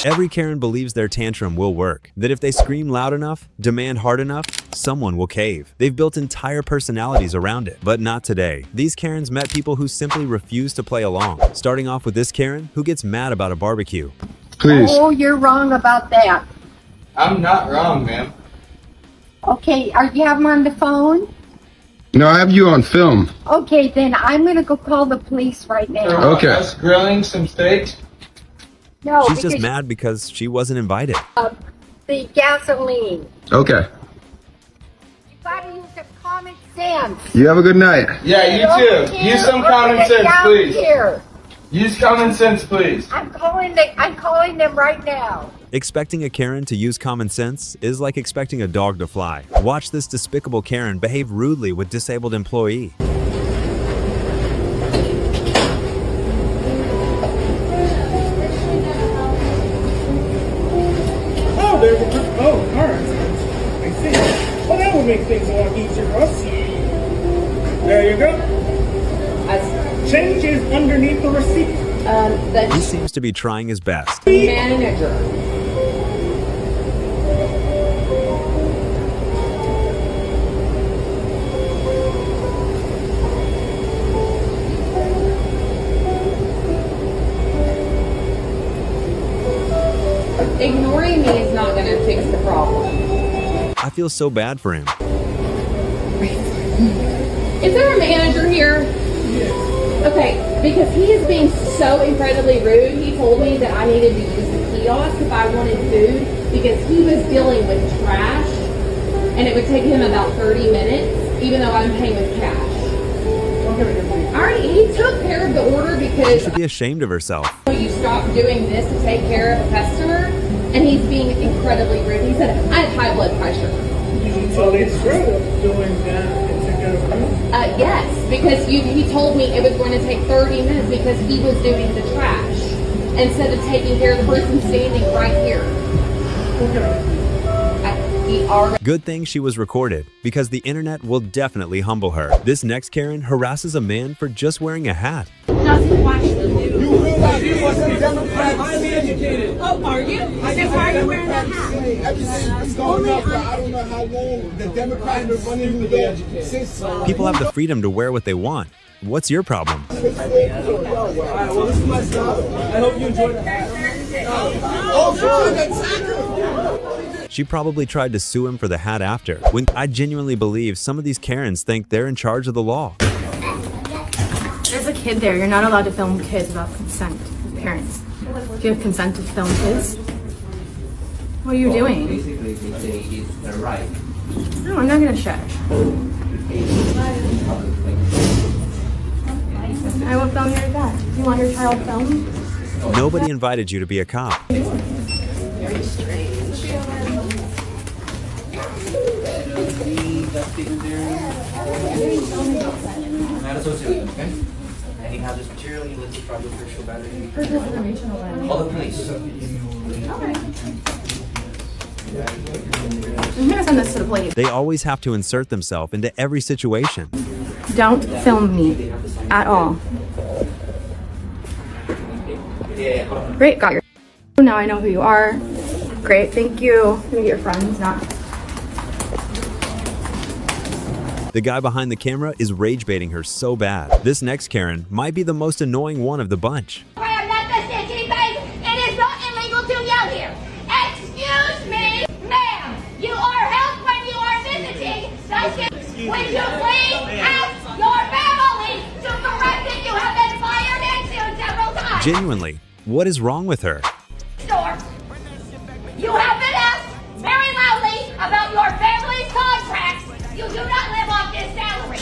Every Karen believes their tantrum will work, that if they scream loud enough, demand hard enough, someone will cave. They've built entire personalities around it. But not today. These Karens met people who simply refuse to play along. Starting off with this Karen who gets mad about a barbecue. Please. Oh, you're wrong about that. I'm not wrong, ma'am. Okay, you have him on the phone? No, I have you on film. Okay, then I'm gonna go call the police right now. Okay. Us grilling some steaks. No, She's just because, mad because she wasn't invited. the gasoline. Okay. You gotta use some common sense. You have a good night. Yeah, you too. Use some common sense, please. Here. Use common sense, please. I'm calling them right now. Expecting a Karen to use common sense is like expecting a dog to fly. Watch this despicable Karen behave rudely with disabled employee. Oh, there we go. Oh, all right. I see. Well, that would make things a lot easier for us. There you go. Change is underneath the receipt. He seems to be trying his best. Manager. Ignoring me is not going to fix the problem. I feel so bad for him. Is there a manager here? Okay, because he is being so incredibly rude. He told me that I needed to use the kiosk if I wanted food because he was dealing with trash and it would take him about 30 minutes, even though I'm paying with cash. He took care of the order She because should be ashamed of herself. you stopped doing this to take care of a customer, and he's being incredibly rude. He said, I have high blood pressure. So instead of doing that, to go through. Yes, because he told me it was going to take 30 minutes because he was doing the trash instead of taking care of the person standing right here. Good thing she was recorded, because the internet will definitely humble her. This next Karen harasses a man for just wearing a hat. Doesn't watch the news. You realize you must be Democrat. I'm educated. Oh, are you? Then why are you wearing that hat? It's going up, but I don't know how long the Democrats have been running the since. People have the freedom to wear what they want. What's your problem? Well, this is my style. I hope you enjoy the hat. She probably tried to sue him for the hat after. When I genuinely believe some of these Karens think they're in charge of the law. There's a kid there. You're not allowed to film kids without consent of parents. Do you have consent to film kids? What are you doing? Basically, they say it's their right. No, I'm not gonna shush. I won't film your dad. Do you want your child filmed? Nobody invited you to be a cop. Very strange. Not associated, okay? And you have this material, you list the charge of official battery. For informational then. Call the police. I'm gonna send this to the police. They always have to insert themselves into every situation. Don't film me at all. Great, got your. Now I know who you are. Great, thank you. I'm gonna get your friends, not. The guy behind the camera is rage baiting her so bad. This next Karen might be the most annoying one of the bunch. I am not the city bank. It is not illegal to yell here. Excuse me, ma'am. You are helped when you are visiting. Would you please ask your family to correct it? You have been fired into several times. Genuinely, what is wrong with her? Store. You have been asked very loudly about your family's contracts. You do not live off this salary.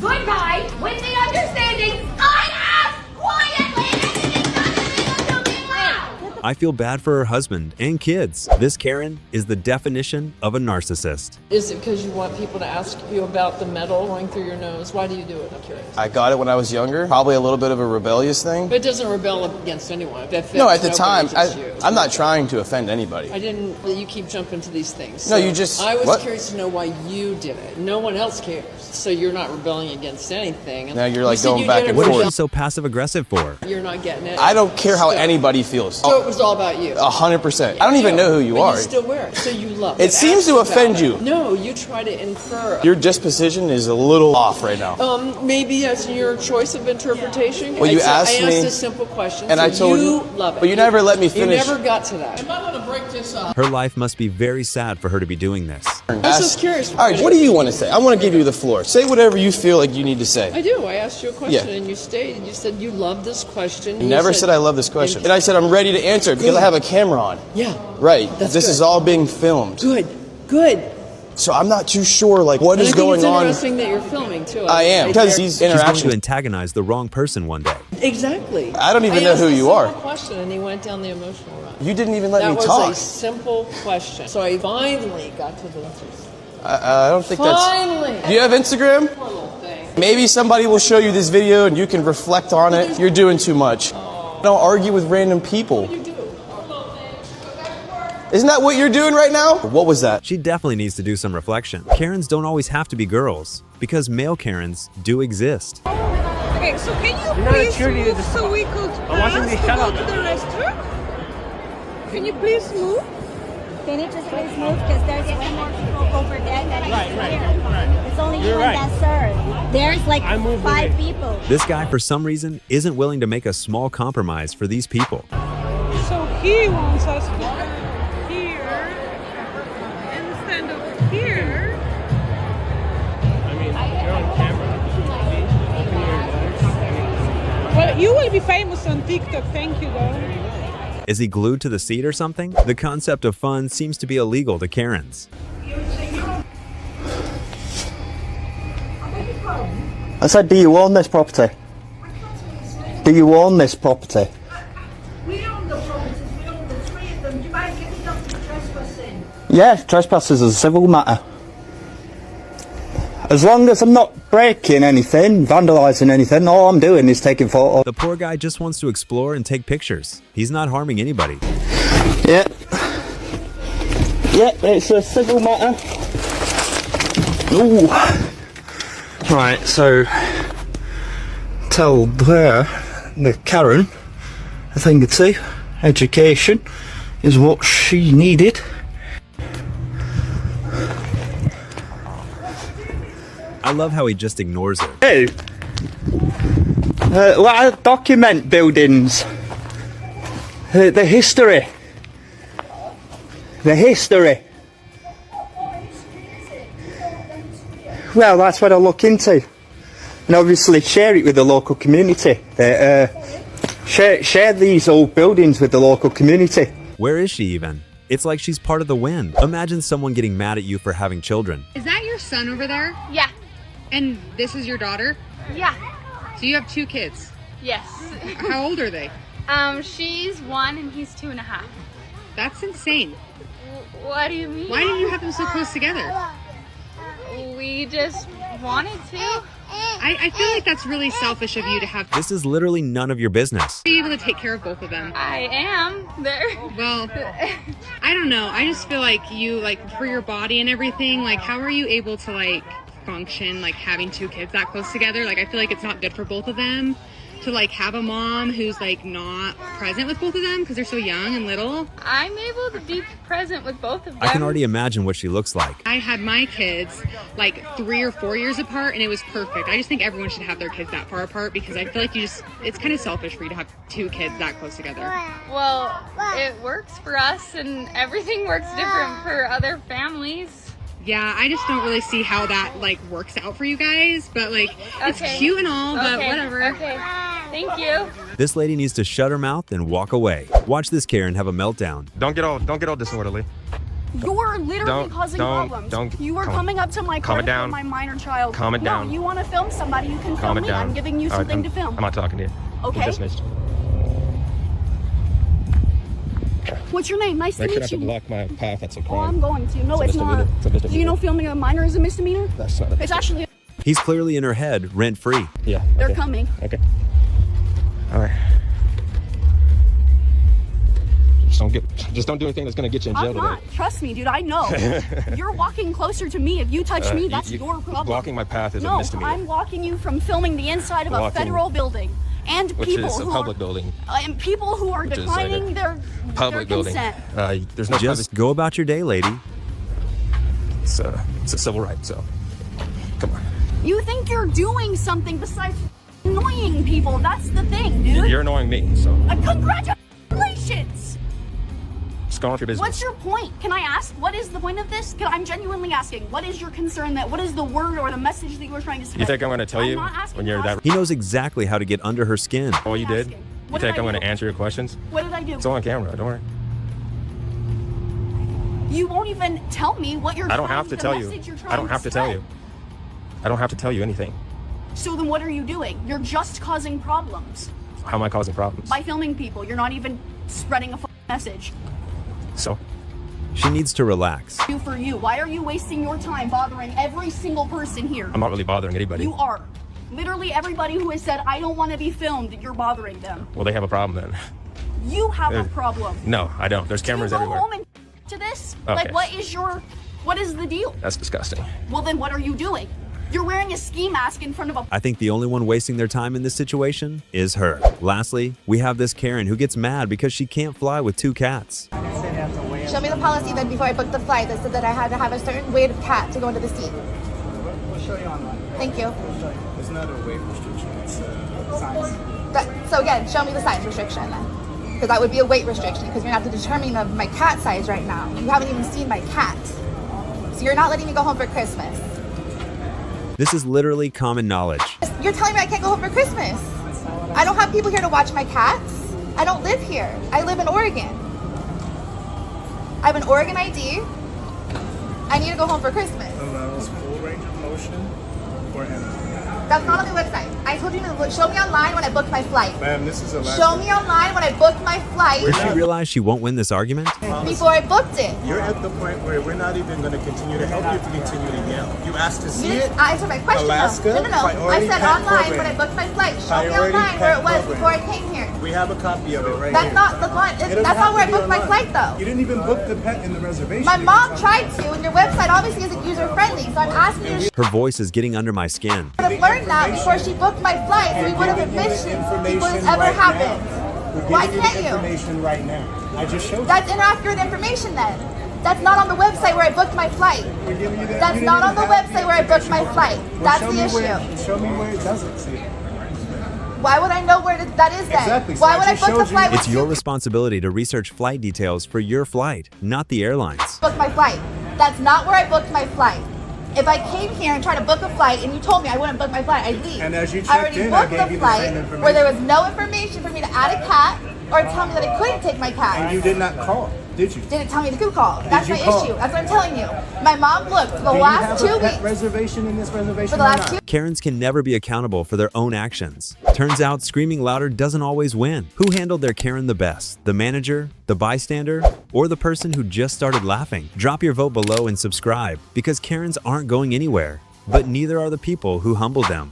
Good guy, with the understanding, I ask quietly and it is not illegal to be loud. I feel bad for her husband and kids. This Karen is the definition of a narcissist. Is it because you want people to ask you about the metal going through your nose? Why do you do it? I'm curious. I got it when I was younger. Probably a little bit of a rebellious thing. But it doesn't rebel against anyone. No, at the time, I'm not trying to offend anybody. I didn't. You keep jumping to these things. No, you just. I was what? curious to know why you did it. No one else cares. So you're not rebelling against anything. Now you're like you going back and What forth. is she so passive aggressive for? You're not getting it. I don't care how anybody feels. So was all about you. 100%. I don't even know who you But are. you still wear it, so you love it. It seems to offend you. No, you try to infer. Your disposition is a little off right now. Maybe that's your choice of interpretation. Well, you I asked me, asked a simple question, and so I told you, love it. but you never let me finish. You never got to that. Am I going to break this up? Her life must be very sad for her to be doing this. I'm just curious. All right, what do you want to say? I want to give you the floor. Say whatever you feel like you need to say. I do. I asked you a question, Yeah. and you stated, you said you love this question. You never said I love this question. And I said I'm ready to answer it because I have a camera on. Yeah. Right. That's this good. is all being filmed. Good. So I'm not too sure, like, what is going on. It's interesting that you're filming, too. I am, because these She's going interactions. to antagonize the wrong person one day. Exactly. I don't even know who you are. I asked a simple question, and he went down the emotional route. You didn't even let That me was talk. a simple question. So I finally got to the truth. I don't think that's. Finally. Do you have Instagram? Poor little thing. Maybe somebody will show you this video and you can reflect on it. You're doing too much. Don't argue with random people. You do. Isn't that what you're doing right now? What was that? She definitely needs to do some reflection. Karens don't always have to be girls, because male Karens do exist. Okay, so can you please move so we could pass to go to the restroom? Can you please move? Can you just please move? Because there's way more people over there than here. It's only you and that sir. There's like 5 people. This guy, for some reason, isn't willing to make a small compromise for these people. So he wants us to go here instead of here. I mean, you're on camera. Well, you will be famous on TikTok. Thank you, though. Is he glued to the seat or something? The concept of fun seems to be illegal to Karens. I said, do you own this property? Do you own this property? We own the properties. We own the 3 of them. Do you mind getting up to trespassing? Yeah, trespass is a civil matter. As long as I'm not breaking anything, vandalising anything, all I'm doing is taking photos. The poor guy just wants to explore and take pictures. He's not harming anybody. Yeah. Yeah, it's a civil matter. Ooh. Right, so tell the Karen, I think it's education is what she needed. I love how he just ignores it. Hey, well, document buildings. The history. The history. Well, that's what I look into, and obviously share it with the local community. Share these old buildings with the local community. Where is she even? It's like she's part of the wind. Imagine someone getting mad at you for having children. Is that your son over there? Yeah. And this is your daughter? Yeah. So you have 2 kids. Yes. How old are they? She's 1 and he's 2.5. That's insane. What do you mean? Why did you have them so close together? We just wanted to. I feel like that's really selfish of you to have This is literally none of your business. be able to take care of both of them. I am there. Well, I don't know. I just feel like you, like, for your body and everything, like, how are you able to, like, function, like, having 2 kids that close together? Like, I feel like it's not good for both of them to, like, have a mom who's, like, not present with both of them because they're so young and little. I'm able to be present with both of them. I can already imagine what she looks like. I had my kids like 3 or 4 years apart and it was perfect. I just think everyone should have their kids that far apart because I feel like it's kind of selfish for you to have 2 kids that close together. Well, it works for us and everything works different for other families. Yeah, I just don't really see how that like works out for you guys, but like it's cute and all, but whatever. Okay, thank you. This lady needs to shut her mouth and walk away. Watch this Karen have a meltdown. Don't get all disorderly. You're literally causing problems. You were coming up to my car to film my minor child. Calm it down. No, you want to film somebody, you can film me. I'm giving you something to film. I'm not talking to you. Okay. You're dismissed. What's your name? Nice to Make sure meet not to you. block my path. That's a Oh, crime. I'm going to. No, it's not. It's a misdemeanor. Do you know filming a minor is a misdemeanor? That's not a It's actually. He's clearly in her head, rent-free. Yeah. They're coming. Okay. All right. Just don't do anything that's gonna get you in jail I'm today. not. Trust me, dude. I know. You're walking closer to me. If you touch me, that's your problem. Blocking my path is a No, misdemeanor. I'm walking you from filming the inside of a federal building. and Which people is a who public are, building. And people who are Which is like declining their Public building. consent. There's no Just go about your day, lady. It's a civil right, so come on. You think you're doing something besides annoying people? That's the thing, dude. You're annoying me, so Congratulations! just go on with your business. What's your point? Can I ask? What is the point of this? I'm genuinely asking. What is your concern? What is the word or the message that you were trying to spread? You think I'm going to tell you not asking when you're that? He knows exactly how to get under her skin. All you did? You What did think I I'm going do? to answer your questions? What did I do? It's all on camera. Don't worry. You won't even tell me what you're I don't trying have to tell you. message you're trying I don't have to tell you. I don't have to tell you anything. So then what are you doing? You're just causing problems. How am I causing problems? By filming people. You're not even spreading a message. So? She needs to relax. You for you. Why are you wasting your time bothering every single person here? I'm not really bothering anybody. You are. Literally everybody who has said, I don't want to be filmed, you're bothering them. Well, they have a problem then. You have a problem. No, I don't. There's cameras Do you go everywhere. home and to this? Okay. Like, what is the deal? That's disgusting. Well, then what are you doing? You're wearing a ski mask in front of a... I think the only one wasting their time in this situation is her. Lastly, we have this Karen who gets mad because she can't fly with 2 cats. Show me the policy then before I booked the flight that said that I had to have a certain weight of cat to go into the seat. We'll show you online. Thank you. It's not a weight restriction, it's size. So again, show me the size restriction then. Because that would be a weight restriction because you're not the determining of my cat size right now. You haven't even seen my cat. So you're not letting me go home for Christmas. This is literally common knowledge. You're telling me I can't go home for Christmas. I don't have people here to watch my cats. I don't live here. I live in Oregon. I have an Oregon ID. I need to go home for Christmas. Allows full range of motion for animals. That's not on the website. I told you to show me online when I booked my flight. Ma'am, this is a Show me online when I booked my flight. Does she realize she won't win this argument? Before I booked it. You're at the point where we're not even going to continue to help you if you continue to yell. You asked to see You it. didn't answer my question. Alaska, No. I priority said pet online program. when I booked my flight. Show me Priority online where pet it was program. before I came here. We have a copy of it right That's here. not the one. It doesn't That's have not where I to be booked my online. flight though. You didn't even book the pet in the reservation. My mom tried to, and your website obviously isn't user friendly. So I'm asking you to Her voice is getting under my skin. have learned that before she booked my flight, so we would have admission before this ever happened. Why can't you? Information right now. I just showed you. That's inaccurate information then. That's not on the website where I booked my flight. That's not on the website where I booked my flight. That's the issue. Show me where it doesn't see it. Why would I know where that is then? Exactly. So Why I would I just book the showed you. flight It's with your responsibility to research flight details for your flight, not the airlines. book my flight? That's not where I booked my flight. If I came here and tried to book a flight and you told me I wouldn't book my flight, I'd leave. And as you I checked already in, I booked gave the you the flight same information. where there was no information for me to add a cat or tell me that I couldn't take my cat. And you did not call, did you? Didn't tell me to call. That's you my call? issue. That's what I'm telling you. My mom looked for the last 2 Do you have a pet weeks. reservation in this reservation For the or last not? 2 weeks. Karens can never be accountable for their own actions. Turns out screaming louder doesn't always win. Who handled their Karen the best? The manager, the bystander, or the person who just started laughing? Drop your vote below and subscribe because Karens aren't going anywhere, but neither are the people who humbled them.